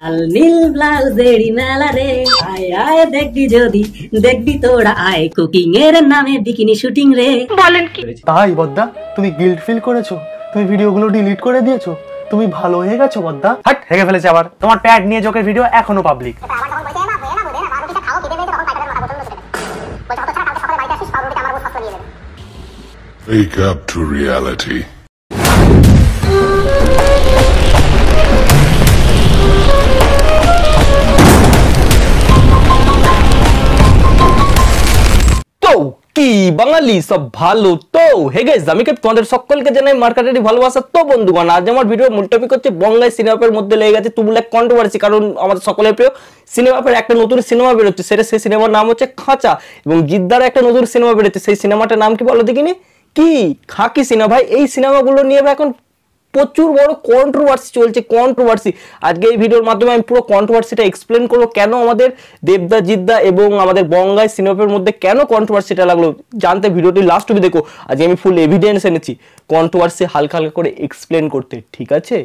লাল নীল ব্লাউজেরই মেলা রে, আয় আয় দেখবি যদি, দেখবি তোরা আয় কুকিং এর নামে বিকিনি শুটিং রে। বলেন কি তাই বদ্দা? তুমি গিল্ট ফিল করেছো? তুমি ভিডিওগুলো ডিলিট করে দিয়েছো? তুমি ভালো হয়ে গেছো বদ্দা? হাট, হেগে ফেলেছে আবার। তোমার প্যাড নিয়ে জোকের ভিডিও এখনো public. Wake up to reality. কি বাঙালি সব ভালো তো? হে গাইস, আমি তোমাদের সকলকে জানাই মার্কেটের ভালোবাসা। তো বন্ধুগণ, আজ আমার ভিডিওর মূল টপিক হচ্ছে বঙ্গাই সিনেমার মধ্যে লেগে গেছে তুমুল এক কন্ট্রোভার্সি। কারণ আমাদের সকলের প্রিয় সিনেমার একটা নতুন সিনেমা বেরোচ্ছে, সেই সিনেমার নাম হচ্ছে খাঁচা। এবং জিদ্দার একটা নতুন সিনেমা বেরোচ্ছে, সেই সিনেমাটার নাম কি বলো দেখিনি? কি খাকি সিনেমা। ভাই এই সিনেমাগুলো নিয়ে এখন প্রচুর বড় কন্ট্রোভার্সি চলছে, কন্ট্রোভার্সি। আজকে এই ভিডিওর মাধ্যমে আমি পুরো কন্ট্রোভার্সিটা এক্সপ্লেন করবো, কেন আমাদের দেবদা জিদ্দা এবং আমাদের বঙ্গাই সিনেমার মধ্যে কেন কন্ট্রোভার্সিটা লাগলো। জানতে ভিডিওটি লাস্ট অবধি দেখো। আজকে আমি ফুল এভিডেন্স এনেছি কন্ট্রোভার্সি হালকা হালকা করে এক্সপ্লেন করতে, ঠিক আছে?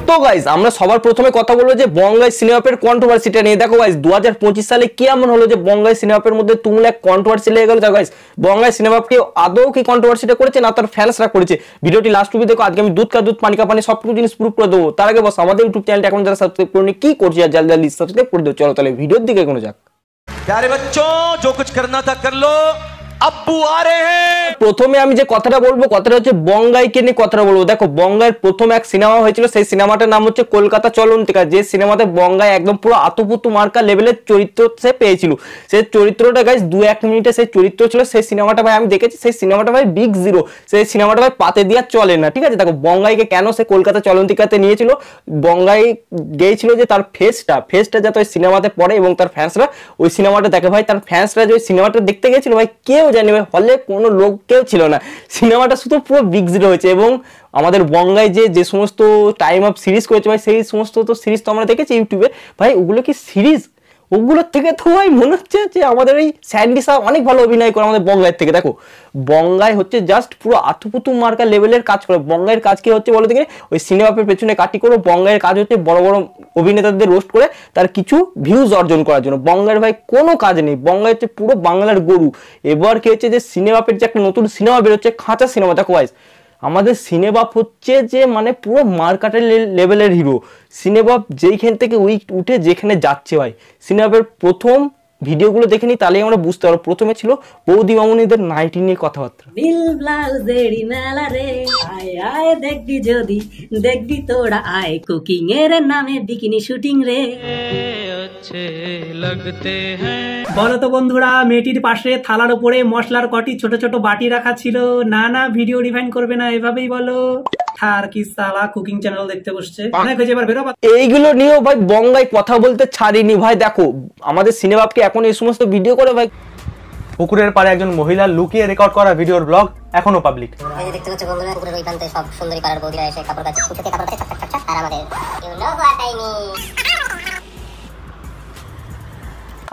তো গাইজ, আমরা সবার প্রথমে কথা বলবো যে বঙ্গাই সিনেমাপের কন্ট্রোভার্সিটা নিয়ে। দেখো গাইজ, 2025 সালে কি এমন হলো যে বঙ্গাই সিনেমাপের মধ্যে তুমুল এক কন্ট্রোভার্সি লেগে গেল। গাইজ, বঙ্গাই সিনেমাকে আদৌ কি কন্ট্রোভার্সিটা করেছে না তার ফ্যান্সরা করেছে? ভিডিওটি লাস্ট অবধি দেখো। আজকে আমি দুধ কা দুধ পানি কা পানি সব জিনিস প্রুফ করে দেবো। তার আগে বস আমাদের ইউটিউব চ্যানেলটা এখন যারা সাবস্ক্রাইব করেনি কি করছি, আর জলদি সাবস্ক্রাইব করে দেবো। চলো তাহলে ভিডিওর দিকে কোনো যাক। प्यारे बच्चों, जो कुछ करना था कर लो, अब्बू आ रहे हैं। প্রথমে আমি যে কথাটা বলবো, কথাটা হচ্ছে বঙ্গাইকে নিয়ে কথাটা বলবো। দেখো, বঙ্গাইয়ের প্রথম এক সিনেমা হয়েছিল, সেই সিনেমাটার নাম হচ্ছে কলকাতা চলন্তিকা। যে সিনেমাতে বঙ্গাই একদম পুরো আতুপুতু মার্কা লেভেলের চরিত্র সে পেয়েছিল। সেই চরিত্রটা গাইস 2-1 মিনিটে সেই চরিত্র ছিল। সেই সিনেমাটা ভাই আমি দেখেছি, সেই সিনেমাটা ভাই বিগ জিরো। সেই সিনেমাটা ভাই পাতে দিয়া চলে না, ঠিক আছে? দেখো, বঙ্গাইকে কেন সে কলকাতা চলন্তিকাতে নিয়েছিল, বঙ্গাই গিয়েছিল যে তার ফেসটা যাতে ওই সিনেমাতে পড়ে এবং তার ফ্যান্সরা ওই সিনেমাটা দেখে। ভাই তার ফ্যান্সরা যে ওই সিনেমাটা দেখতে গেছিল, ভাই কেউ জানে, ভাই হলে কোনো লোক কেউ ছিল না। সিনেমাটা শুধু পুরো বিগ জিরো হয়েছে। এবং আমাদের বঙ্গাই যে সমস্ত টাইম অফ সিরিজ করেছে ভাই, সেই সমস্ত তো সিরিজ তো আমরা দেখেছি ইউটিউবে। ভাই ওগুলো কি সিরিজ? ওগুলোর থেকে তো ভাই মনে হচ্ছে যে আমাদের এই স্যান্ডি সাহ অনেক ভালো অভিনয় করে আমাদের বঙ্গাইয়ের থেকে। দেখো, বঙ্গাই হচ্ছে জাস্ট পুরো আতুপুতু মার্কা লেভেলের কাজ করে। বঙ্গাইয়ের কাজ কি হচ্ছে বলো দেখি? ওই সিনেমাপের পেছনে কাটি করে বঙ্গাইয়ের কাজ হচ্ছে বড় বড় অভিনেতাদের রোস্ট করে তার কিছু ভিউজ অর্জন করার জন্য। বঙ্গাইয়ের ভাই কোনো কাজ নেই। বঙ্গাই হচ্ছে পুরো বাংলার গরু। এবার কি হচ্ছে যে সিনেমাপের যে একটা নতুন সিনেমা বেরোচ্ছে খাঁচা সিনেমা। দেখো ভাই, আমাদের সিনেবাপ হচ্ছে যে মানে পুরো মার্কেটের লেভেলের হিরো। সিনেবাপ যেইখান থেকে উঠে যেখানে যাচ্ছে ভাই, সিনেবাপের প্রথম ভিডিওগুলো দেখে নি, তাহলে আমরা বুঝতে পারবো। প্রথমে ছিল বৌদি মামুনিদের নাইটি নিয়ে কথাবার্তা। নীল ব্লাউজেরই মেলা রে, আয় আয় দেখবি যদি, দেখবি তোরা আয় কুকিং এর নামে বিকিনি শুটিং রে। বলো তো বন্ধুরা, মেয়েটির পাশে থালার উপরে মশলার কটি ছোট ছোট বাটি রাখা ছিল। না ভিডিও ডিফাইন করবে না, এভাবেই বলো। আর কি সালা কুকিং চ্যানেল দেখতে বসছে। এইগুলো নিয়েও ভাই বঙ্গাই কথা বলতে ছাড়িনি। ভাই দেখো, আমাদের সিনেবাপকে এখন এই সমস্ত ভিডিও করে ভাই। পুকুরের পাড়ে একজন মহিলা লুকিয়ে রেকর্ড করা ভিডিওর ব্লগ এখনো পাবলিক। এই যে দেখতে পাচ্ছ বন্ধুরা, পুকুরের ওই প্রান্তে সব সুন্দরী পাড়ার বৌদিরা এসে কাপড় কাচছে, ছুটে কাপড় কাচছে টাক আর আমাদের you know what I mean.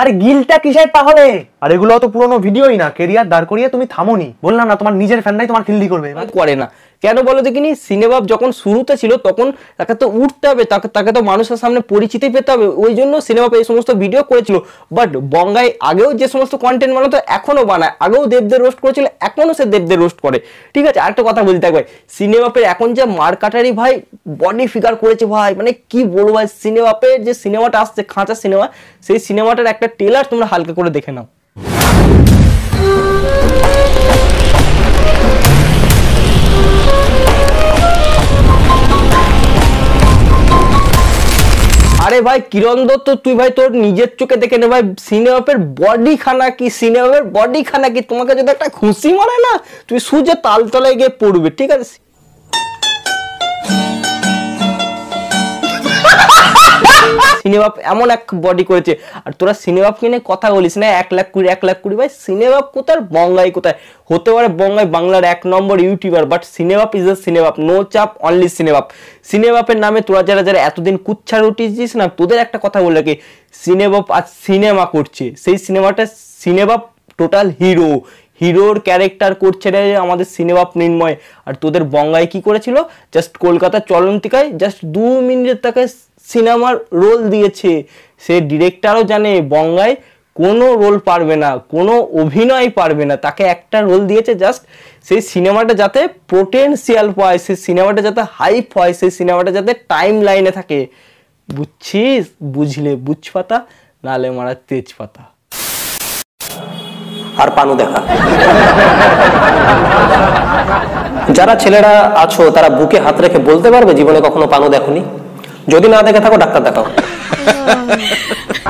আরে গিলটা কিসের তাহলে? আর এগুলো তো পুরনো ভিডিওই না, কেরিয়ার দাঁড় করিয়ে তুমি থামোনি। বললাম না তোমার নিজের ফ্যানরাই তোমার খিল্লি করবে। করে না কেন বলো দেখিনি? সিনেবাপ যখন শুরুতে ছিল তখন তাকে তো উঠতে হবে, তাকে তো মানুষের সামনে পরিচিতি পেতে হবে। ওই জন্য সিনেবাপ এই সমস্ত ভিডিও করেছিল। বাট বঙ্গাই আগেও যে সমস্ত কন্টেন্ট বানাতো এখনো বানায়। আগেও দেবদের রোস্ট করেছিল, এখনো সে দেবদের রোস্ট করে, ঠিক আছে? আরেকটা কথা বলতে থাকবে, সিনেবাপের এখন যে মার্কাটারি ভাই বডি ফিগার করেছে ভাই, মানে কি বলবো ভাই। সিনেবাপের যে সিনেমাটা আসছে খাঁচা সিনেমা, সেই সিনেমাটার একটা ট্রেলার তোমরা হালকা করে দেখে নাও। আরে ভাই কিরণ দত্ত, তুই ভাই তোর নিজের চোখে দেখে নে ভাই, সিনেমাপের বডি খানা কি, সিনেমাপের বডি খানা কি। তোমাকে যদি একটা খুশি মারে না, তুই সুজে তালতলায় গিয়ে পড়বে, ঠিক আছে? সিনেবাপ এমন এক বডি করেছে, আর তোরা সিনেবাপ কিনে কথা বলিস না 1 লাখ 20 ভাই। সিনেবাপ কোথায়, বঙ্গাই কোথায়? হতে পারে বঙ্গাই বাংলার 1 নম্বর YouTuber, but Cinebap is a Cinebap, no চাপ, অনলি সিনেবাপ। সিনেবাপের নামে তোরা যারা এতদিন কুচ্ছা রুটিছিস না, তোদের একটা কথা বলে কি, সিনেবাপ আজ সিনেমা করছে, সেই সিনেমাটা সিনেবাপ টোটাল হিরো। হিরোর ক্যারেক্টার করছে রে আমাদের সিনেমা নির্ময়। আর তোদের বঙ্গায় কি করেছিল, জাস্ট কলকাতার চলন্তিকায় জাস্ট 2 মিনিটের তাকে সিনেমার রোল দিয়েছে। সে ডিরেক্টরও জানে বঙ্গায় কোনো রোল পারবে না, কোনো অভিনয় পারবে না, তাকে একটা রোল দিয়েছে জাস্ট সেই সিনেমাটা যাতে পোটেনশিয়াল পায়, সেই সিনেমাটা যাতে হাইপ হয়, সেই সিনেমাটা যাতে টাইম লাইনে থাকে। বুঝছিস? বুঝলে বুঝ পাতা, নালে মারা তেজ পাতা। আর পানু দেখা। যারা ছেলেরা আছো তারা বুকে হাত রেখে বলতে পারবে জীবনে কখনো পানু দেখোনি? যদি না দেখে থাকো ডাক্তার দেখাও।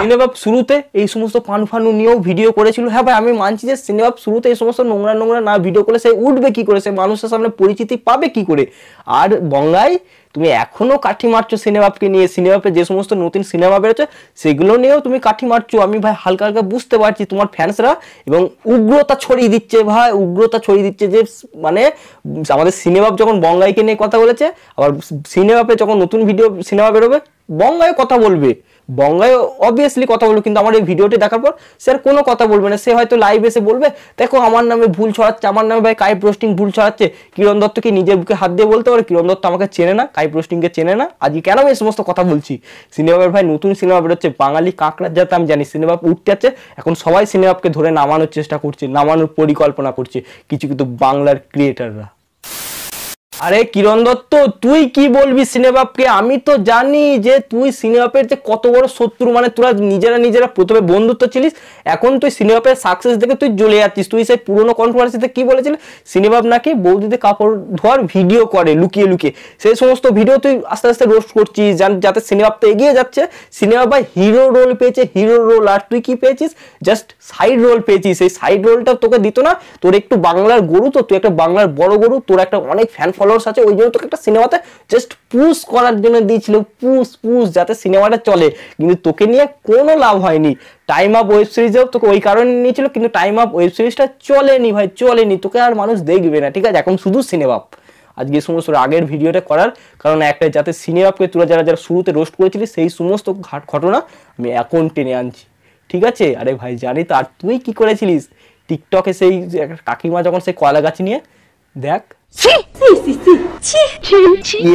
সিনেবাব শুরুতে এই সমস্ত ফানু নিয়েও ভিডিও করেছিল। হ্যাঁ ভাই, আমি মানছি যে সিনেবাব শুরুতে এই সমস্ত নোংরা না ভিডিও করলে সে উঠবে কি করে, সে মানুষের সামনে পরিচিতি পাবে কি করে। আর বঙ্গায় তুমি এখনো কাঠি মারছো সিনেবাবকে নিয়ে, সিনেবাবে যে সমস্ত নতুন সিনেমা বেরোচ্ছে সেগুলো নিয়েও তুমি কাঠি মারছো। আমি ভাই হালকা হালকা বুঝতে পারছি তোমার ফ্যান্সরা, এবং উগ্রতা ছড়িয়ে দিচ্ছে ভাই, উগ্রতা ছড়িয়ে দিচ্ছে যে মানে আমাদের সিনেবাব যখন বঙ্গাইকে নিয়ে কথা বলেছে, আবার সিনেবাবে যখন নতুন ভিডিও সিনেমা বেরোবে বঙ্গায় কথা বলবে, বঙ্গায় অবভিয়াসলি কথা বলবে, কিন্তু আমার এই ভিডিওটি দেখার পর সে আর কোনো কথা বলবে না। সে হয়তো লাইভ এসে বলবে দেখো আমার নামে ভুল ছড়াচ্ছে, আমার নামে ভাই কাইপ রোস্টিং ভুল ছড়াচ্ছে। কিরণ দত্ত কি নিজের বুকে হাত দিয়ে বলতে পারে কিরণ দত্ত আমাকে চেনে না, কাইপ রোস্টিংকে চেনে না? আজকে কেন আমি এই সমস্ত কথা বলছি? সিনেমার ভাই নতুন সিনেমা বেরোচ্ছে, বাঙালি কাঁকড়ার যাতে আমি জানি সিনেমা উঠতে যাচ্ছে, এখন সবাই সিনেমাকে ধরে নামানোর চেষ্টা করছে, নামানোর পরিকল্পনা করছে কিছু কিন্তু বাংলার ক্রিয়েটাররা। আরে কিরণ দত্ত তুই কি বলবি সিনেবাবকে? আমি তো জানি যে তুই সিনেবাবের যে কত বড় শত্রু, মানে তোরা নিজেরা প্রথমে বন্ধুত্ব ছিলিস, এখন তুই সিনেবাবের সাকসেস দেখে তুই জ্বলে যাচ্ছিস। তুই সেই পুরোনো কন্ট্রোভার্সিতে কি বলেছিলি, সিনেবাব নাকি বৌদিতে কাপড় ধোয়ার ভিডিও করে লুকিয়ে লুকিয়ে, সেই সমস্ত ভিডিও তুই আস্তে আস্তে রোস্ট করছিস যাতে সিনেবাব তো এগিয়ে যাচ্ছে। সিনেমা ভাই হিরো রোল পেয়েছে, হিরো রোল, আর তুই কি পেয়েছিস? জাস্ট সাইড রোল পেয়েছিস। সেই সাইড রোলটা তোকে দিত না, তোর একটু বাংলার গরু, তো তুই একটা বাংলার বড় গরু, তোর একটা অনেক ফ্যান আছে, ওই জন্য তোকে একটা সিনেমাতে জাস্ট পুশ করার জন্য দিয়েছিল, পুশ যাতে সিনেমাটা চলে, কিন্তু তোকে নিয়ে কোনো লাভ হয়নি। টাইম আপ ওয়েব সিরিজেও তোকে ওই কারণে নিয়েছিল, কিন্তু টাইম আপ ওয়েব সিরিজটা চলেনি ভাই, চলেনি, তোকে আর মানুষ দেখবে না, ঠিক আছে? এখন শুধু সিনেমাপ। আজকে সমস্ত আগের ভিডিওটা করার কারণ একটাই, যাতে সিনেমাপকে তোরা যারা শুরুতে রোস্ট করেছিলি সেই সমস্ত ঘটনা আমি এখন টেনে আনছি, ঠিক আছে? আরে ভাই জানি তো। আর তুই কি করেছিলিস টিকটকে, সেই কাকিমা যখন সেই কয়লা গাছ নিয়ে দেখ,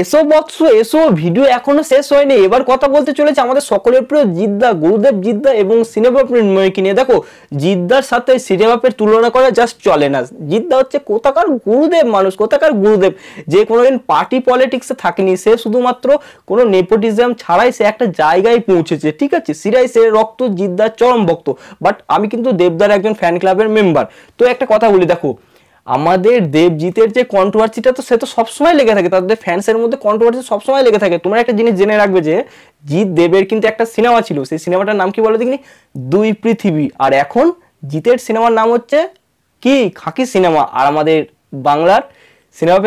এসো বৎস এসো, ভিডিও এখনো শেষ হয়নি। এবার কথা বলতে চলেছে আমাদের সকলের প্রিয় জিদ্দা, গুরুদেব জিদ্দা এবং সিনেবাব নির্ময়কে নিয়ে। দেখো জিদ্দার সাথে সিনেবাবের তুলনা করা জাস্ট চলে না। জিদ্দা হচ্ছে কোথাকার গুরুদেব মানুষ, কোথাকার গুরুদেব, যে কোনোদিন পার্টি পলিটিক্সে থাকেনি, সে শুধুমাত্র কোনো নেপোটিজম ছাড়াই সে একটা জায়গায় পৌঁছেছে, ঠিক আছে? সিরাই সে রক্ত জিদ্দার চরম ভক্ত। বাট আমি কিন্তু দেবদার একজন ফ্যান ক্লাবের মেম্বার। তো একটা কথা বলি, দেখো আমাদের দেবজিতের যে কন্ট্রোভার্সিটা, তো সে তো সবসময় লেগে থাকে, তাদের ফ্যান্সের মধ্যে কন্ট্রোভার্সি সবসময় লেগে থাকে। তোমরা একটা জিনিস জেনে রাখবে যে জিৎ দেবের কিন্তু একটা সিনেমা ছিল, সেই সিনেমাটার নাম কি বলো দেখিনি? দুই পৃথিবী। আর এখন জিতের সিনেমার নাম হচ্ছে কি? খাকি সিনেমা। আর আমাদের বাংলার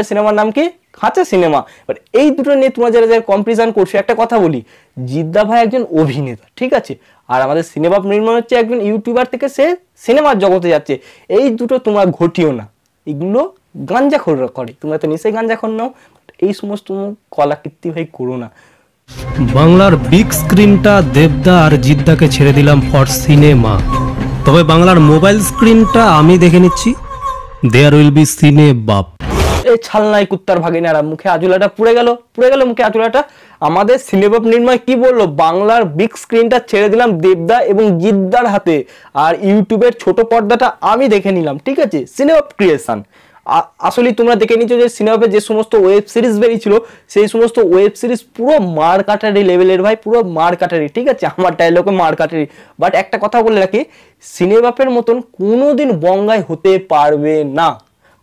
সিনেমার নাম কি? খাঁচা সিনেমা। বাট এই দুটো নিয়ে তোমরা যারা কম্পারিজন করছো, একটা কথা বলি, জিদ্দা ভাই একজন অভিনেতা, ঠিক আছে? আর আমাদের সিনেবাব নির্মাণ হচ্ছে একজন ইউটিউবার থেকে সে সিনেমার জগতে যাচ্ছে। এই দুটো তোমরা ঘটিও না, এগুলো গাঞ্জাখোর করে, তোমরা তো নিশ্চয়ই গাঞ্জাখোর নাও। এই সমস্ত কলাকীর্তি ভাই করো না। বাংলার বিগ স্ক্রিনটা দেবদা আর জিদ্দাকে ছেড়ে দিলাম ফর সিনেমা, তবে বাংলার মোবাইল স্ক্রিনটা আমি দেখে নিচ্ছি, দেয়ার উইল বি সিনেবাব। এই ছালনাই কুত্তার ভাগিনারা, মুখে আজুলাটা পুড়ে গেল মুখে আজুলাটা। আমাদের সিনেবাব নির্ময় কি বললো, বাংলার বিগ স্ক্রিনটা ছেড়ে দিলাম দেবদা এবং জিদ্দার হাতে, আর ইউটিউবের ছোট পর্দাটা আমি দেখে নিলাম, ঠিক আছে? সিনেবাব ক্রিয়েশন। আসলে তোমরা দেখে নিচ্ছ যে সিনেমাতে যে সমস্ত ওয়েব সিরিজ বেরিয়েছিল, সেই সমস্ত ওয়েব সিরিজ পুরো মার কাটারি লেভেলের ভাই, পুরো মার কাটারি, ঠিক আছে? আমার ডায়লগে মার কাটারি। বাট একটা কথা বলে রাখি, সিনেমাপের মতন কোনোদিন বঙ্গায় হতে পারবে না।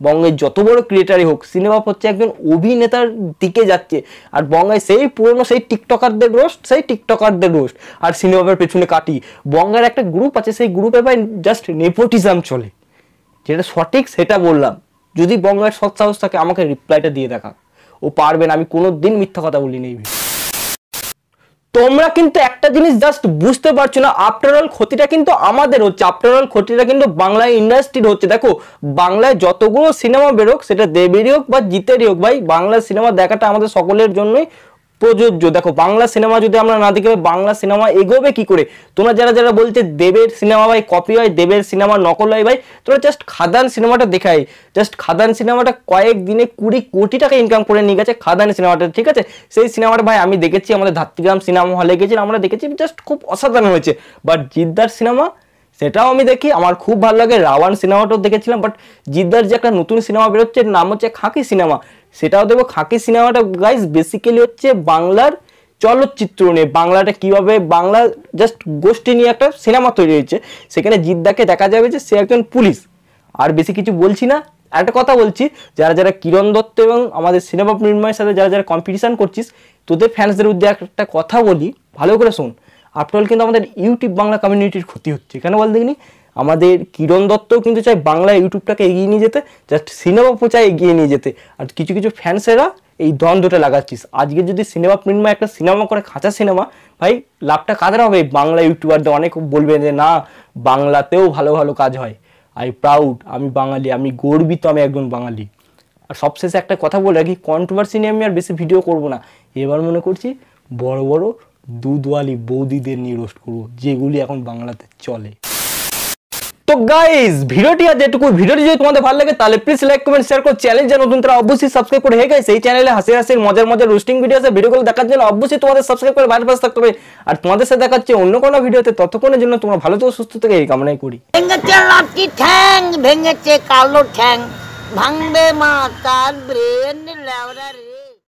বঙ্গের যত বড় ক্রিয়েটারই হোক, সিনেমা হচ্ছে একজন অভিনেতার দিকে যাচ্ছে। আর বঙ্গায় সেই পুরনো সেই টিকটকারদের রোস্ট, আর সিনেমার পেছনে কাটি। বঙ্গের একটা গ্রুপ আছে, সেই গ্রুপে ভাই জাস্ট নেপোটিজম চলে, যেটা সঠিক সেটা বললাম। যদি বঙ্গের সৎ সাহস থাকে আমাকে রিপ্লাইটা দিয়ে দেখা, ও পারবে না, আমি কোনোদিন মিথ্যা কথা বলিনি। তোমরা কিন্তু একটা জিনিস জাস্ট বুঝতে পারছো না, আফটার অল ক্ষতিটা কিন্তু আমাদের হচ্ছে, আফটার অল ক্ষতিটা কিন্তু বাংলা ইন্ডাস্ট্রির হচ্ছে। দেখো বাংলায় যতগুলো সিনেমা বেরোক, সেটা দেবেরই হোক বা জিতেরই হোক, ভাই বাংলা সিনেমা দেখাটা আমাদের সকলের জন্যই প্রযোজ্য। দেখো বাংলা সিনেমা যদি আমরা না দেখি বাংলা সিনেমা এগোবে কি করে? তোমরা যারা যারা বলছে দেবের সিনেমা ভাই কপি হয়, দেবের সিনেমা নকল হয়, ভাই তোমরা জাস্ট খাদান সিনেমাটা দেখাই। জাস্ট খাদান সিনেমাটা কয়েক দিনে 20 কোটি টাকা ইনকাম করে নিয়ে গেছে খাদান সিনেমাটা, ঠিক আছে? সেই সিনেমাটা ভাই আমি দেখেছি, আমাদের ধাত্রীগ্রাম সিনেমা হলে গেছিলাম, আমরা দেখেছি, জাস্ট খুব অসাধারণ হয়েছে। বাট জিদ্দার সিনেমা সেটাও আমি দেখি, আমার খুব ভালো লাগে। রাওয়ান সিনেমাটাও দেখেছিলাম, বাট জিদ্দার যে একটা নতুন সিনেমা বেরোচ্ছে নাম হচ্ছে খাকি সিনেমা, সেটাও দেখবো। খাকি সিনেমাটা গাইস বেসিক্যালি হচ্ছে বাংলার চলচ্চিত্র নিয়ে, বাংলাটা কিভাবে বাংলা জাস্ট গোষ্ঠী নিয়ে একটা সিনেমা তৈরি হয়েছে। সেখানে জিদ্দাকে দেখা যাবে যে সে একজন পুলিশ। আর বেশি কিছু বলছি না, একটা কথা বলছি, যারা যারা কিরণ দত্ত এবং আমাদের সিনেমা নির্মাণের সাথে যারা যারা কম্পিটিশন করছিস, তোদের ফ্যান্সদের উদ্দেশ্যে একটা কথা বলি, ভালো করে শোন। আফটার অল কিন্তু আমাদের ইউটিউব বাংলা কমিউনিটির ক্ষতি হচ্ছে, কেন বল দেখিনি? আমাদের কিরণ দত্তও কিন্তু চাই বাংলা ইউটিউবটাকে এগিয়ে নিয়ে যেতে, জাস্ট সিনেমা চাই এগিয়ে নিয়ে যেতে। আর কিছু কিছু ফ্যান্সেরা এই দ্বন্দ্বটা লাগাচ্ছিস। আজকে যদি সিনেমা প্রিন্টমা একটা সিনেমা করে খাঁচা সিনেমা, ভাই লাভটা কাদের হবে? বাংলা ইউটিউবারদের। অনেক বলবে যে না বাংলাতেও ভালো ভালো কাজ হয়। আই প্রাউড, আমি বাঙালি, আমি গর্বিত, আমি একজন বাঙালি। আর সবশেষে একটা কথা বলে রাখি, কন্ট্রোভার্সি নিয়ে আমি আর বেশি ভিডিও করব না। এবার মনে করছি বড় বড় দুধওয়ালি বৌদিদের নিয়ে রোস্ট করবো, যেগুলি এখন বাংলাতে চলে। তো গাইস ভিডিওটি আর যেটুকু, ভিডিওটি যদি তোমাদের ভালো লাগে তাহলে প্লিজ লাইক কমেন্ট শেয়ার করো। চ্যানেল যা নতুন তারা অবশ্যই সাবস্ক্রাইব করে। হে গাইস এই চ্যানেলে হাসির মজার মজার রোস্টিং ভিডিও আছে, ভিডিওগুলো দেখার জন্য অবশ্যই তোমাদের সাবস্ক্রাইব করে বাইরে পাশে থাকতে হবে। আর তোমাদের সাথে দেখাচ্ছে অন্য কোনো ভিডিওতে, ততক্ষণের জন্য তোমরা ভালো থেকো, সুস্থ থেকে এই কামনাই করি। ভেঙেছে লাঠি ঠ্যাং, ভেঙেছে কালো ঠ্যাং, ভাঙবে মা তার ব্রেন লেওরা রে।